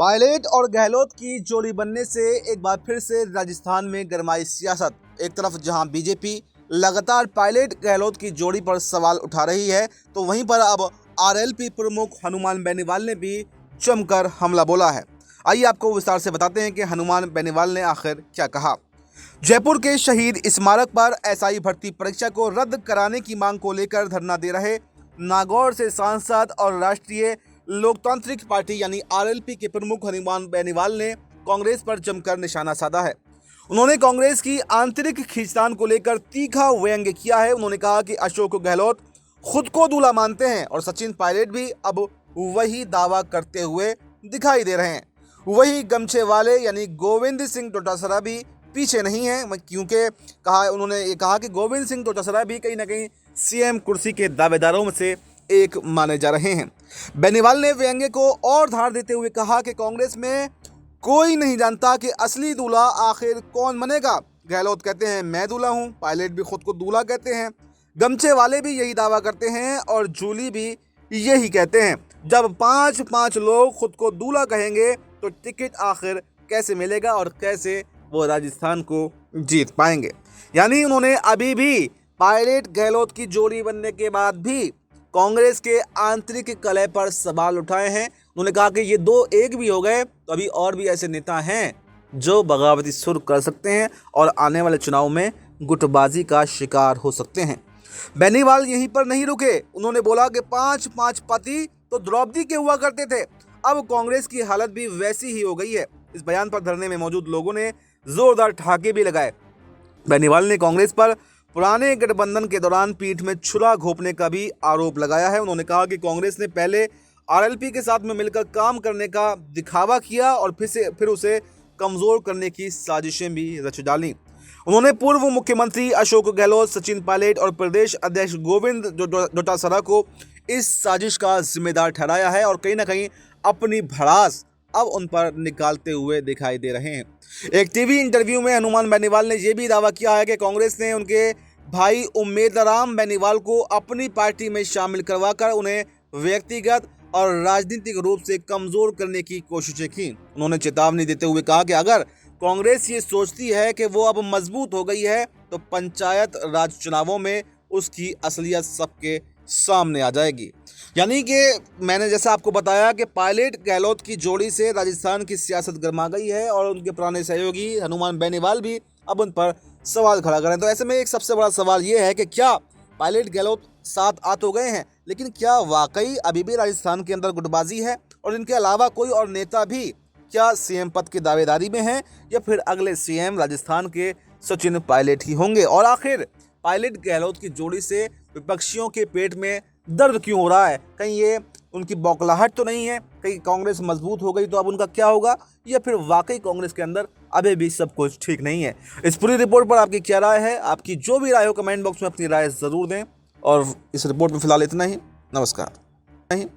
Pilot और गहलोत की जोड़ी बनने से एक बार फिर से राजस्थान में गरमाई सियासत। एक तरफ जहां बीजेपी लगातार पायलट गहलोत की जोड़ी पर सवाल उठा रही है, तो वहीं पर अब आरएलपी प्रमुख हनुमान बेनीवाल ने भी जमकर हमला बोला है। आइए आपको विस्तार से बताते हैं कि हनुमान बेनीवाल ने आखिर क्या कहा। जयपुर के शहीद स्मारक पर एसआई भर्ती परीक्षा को रद्द कराने की मांग को लेकर धरना दे रहे नागौर से सांसद और राष्ट्रीय लोकतांत्रिक पार्टी यानी आरएलपी के प्रमुख हनुमान बेनीवाल ने कांग्रेस पर जमकर निशाना साधा है। उन्होंने कांग्रेस की आंतरिक खींचतान को लेकर तीखा व्यंग्य किया है। उन्होंने कहा कि अशोक गहलोत खुद को दूल्हा मानते हैं और सचिन पायलट भी अब वही दावा करते हुए दिखाई दे रहे हैं। वही गमछे वाले यानी गोविंद सिंह डोटासरा भी पीछे नहीं है, क्योंकि उन्होंने ये कहा कि गोविंद सिंह डोटासरा भी कहीं ना कहीं सीएम कुर्सी के दावेदारों में से एक माने जा रहे हैं। बेनीवाल ने व्यंग्य को और धार देते हुए कहा कि कांग्रेस में कोई नहीं जानता कि असली दूल्हा आखिर कौन बनेगा। गहलोत कहते हैं मैं दूल्हा हूं, पायलट भी खुद को दूल्हा कहते हैं, गमछे वाले भी यही दावा करते हैं और जूली भी यही कहते हैं। जब पांच लोग खुद को दूल्हा कहेंगे तो टिकट आखिर कैसे मिलेगा और कैसे वो राजस्थान को जीत पाएंगे। यानी उन्होंने अभी भी पायलट गहलोत की जोड़ी बनने के बाद भी कांग्रेस के आंतरिक कलह पर सवाल उठाए हैं। उन्होंने कहा कि ये दो एक भी हो गए तो अभी और भी ऐसे नेता हैं जो बगावती सुर कर सकते हैं और आने वाले चुनाव में गुटबाजी का शिकार हो सकते हैं। बेनीवाल यहीं पर नहीं रुके। उन्होंने बोला कि पांच पति तो द्रौपदी के हुआ करते थे, अब कांग्रेस की हालत भी वैसी ही हो गई है। इस बयान पर धरने में मौजूद लोगों ने जोरदार ठहाके भी लगाए। बेनीवाल ने कांग्रेस पर पुराने गठबंधन के दौरान पीठ में छुरा घोंपने का भी आरोप लगाया है। उन्होंने कहा कि कांग्रेस ने पहले आरएलपी के साथ में मिलकर काम करने का दिखावा किया और फिर उसे कमजोर करने की साजिशें भी रच डाली। उन्होंने पूर्व मुख्यमंत्री अशोक गहलोत, सचिन पायलट और प्रदेश अध्यक्ष गोविंद डोटासरा को इस साजिश का जिम्मेदार ठहराया है और कहीं ना कहीं अपनी भड़ास अब उन पर निकालते हुए दिखाई दे रहे हैं। एक टीवी इंटरव्यू में हनुमान बेनीवाल ने यह भी दावा किया है कि कांग्रेस ने उनके भाई उम्मेदराम बेनीवाल को अपनी पार्टी में शामिल करवाकर उन्हें व्यक्तिगत और राजनीतिक रूप से कमजोर करने की कोशिशें की। उन्होंने चेतावनी देते हुए कहा कि अगर कांग्रेस ये सोचती है कि वो अब मजबूत हो गई है तो पंचायत राज चुनावों में उसकी असलियत सबके सामने आ जाएगी। यानी कि मैंने जैसा आपको बताया कि पायलट गहलोत की जोड़ी से राजस्थान की सियासत गर्मा गई है और उनके पुराने सहयोगी हनुमान बेनीवाल भी अब उन पर सवाल खड़ा करें। तो ऐसे में एक सबसे बड़ा सवाल ये है कि क्या पायलट गहलोत साथ आ तो गए हैं, लेकिन क्या वाकई अभी भी राजस्थान के अंदर गुटबाजी है और इनके अलावा कोई और नेता भी क्या सीएम पद की दावेदारी में है या फिर अगले सीएम राजस्थान के सचिन पायलट ही होंगे। और आखिर पायलट गहलोत की जोड़ी से विपक्षियों के पेट में दर्द क्यों हो रहा है? कहीं ये उनकी बौखलाहट तो नहीं है? कहीं कांग्रेस मजबूत हो गई तो अब उनका क्या होगा, या फिर वाकई कांग्रेस के अंदर अभी भी सब कुछ ठीक नहीं है? इस पूरी रिपोर्ट पर आपकी क्या राय है? आपकी जो भी राय हो कमेंट बॉक्स में अपनी राय ज़रूर दें। और इस रिपोर्ट में फिलहाल इतना ही। नमस्कार। नहीं।